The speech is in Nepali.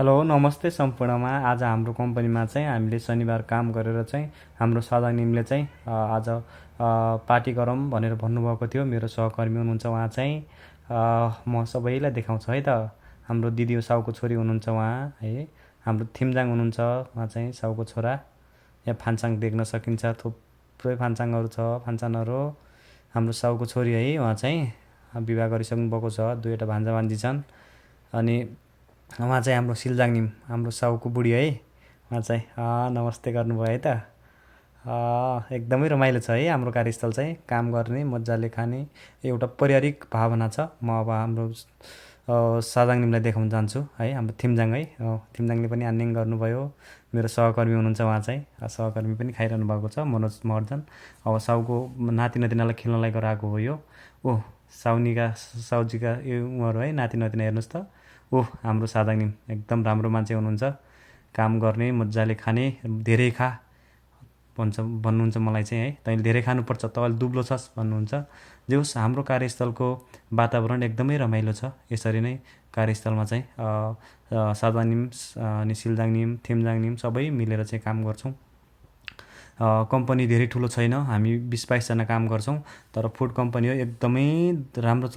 हेलो नमस्ते सम्पूर्णमा। आज हाम्रो कम्पनीमा चाहिँ हामीले शनिबार काम गरेर चाहिँ हाम्रो साधानिमले चाहिँ आज पार्टी गरौँ भनेर भन्नुभएको थियो। मेरो सहकर्मी हुनुहुन्छ उहाँ चाहिँ म सबैलाई देखाउँछु है त। हाम्रो दिदी साउको छोरी हुनुहुन्छ उहाँ है। हाम्रो थिम्जाङ हुनुहुन्छ उहाँ चाहिँ साउको छोरा। यहाँ फान्साङ देख्न सकिन्छ, थुप्रै फान्साङहरू छ फान्सानहरू। हाम्रो साउको छोरी है उहाँ चाहिँ विवाह गरिसक्नु भएको छ, दुईवटा भान्जा भान्जी छन्। अनि उहाँ चाहिँ हाम्रो सिल्जाङनिम हाम्रो साउको बुढी है। उहाँ चाहिँ नमस्ते गर्नुभयो है त। एकदमै रमाइलो छ है हाम्रो कार्यस्थल चाहिँ। काम गर्ने मजाले खाने एउटा पारिवारिक भावना छ। म अब हाम्रो साजाङनिमलाई देखाउन जान्छु है। हाम्रो थिम्जाङ है, थिम्जाङले पनि आन्याङ गर्नुभयो। मेरो सहकर्मी हुनुहुन्छ उहाँ चाहिँ, सहकर्मी पनि खाइरहनु भएको छ, मनोज महर्जन। अब साउको नाति नातिनालाई खेल्नलाई गराएको हो यो। ओह साउनीका साउजीका यो उहाँहरू है, नाति नातिना हेर्नुहोस् त। ओह हाम्रो साधाङ एकदम राम्रो मान्छे हुनुहुन्छ। काम गर्ने मजाले खाने, धेरै खा भन्नुहुन्छ मलाई चाहिँ है। तैँले धेरै खानुपर्छ, तँले दुब्लो छस् भन्नुहुन्छ। जे होस् हाम्रो कार्यस्थलको वातावरण एकदमै रमाइलो छ। यसरी नै कार्यस्थलमा चाहिँ साधानिम अनि सिल्जाङनिम थिम्जाङनिम सबै मिलेर चाहिँ काम गर्छौँ। कम्पनी धेरै ठुलो छैन, हामी 20-22 जना काम गर्छौँ। तर फुड कम्पनी हो, एकदमै राम्रो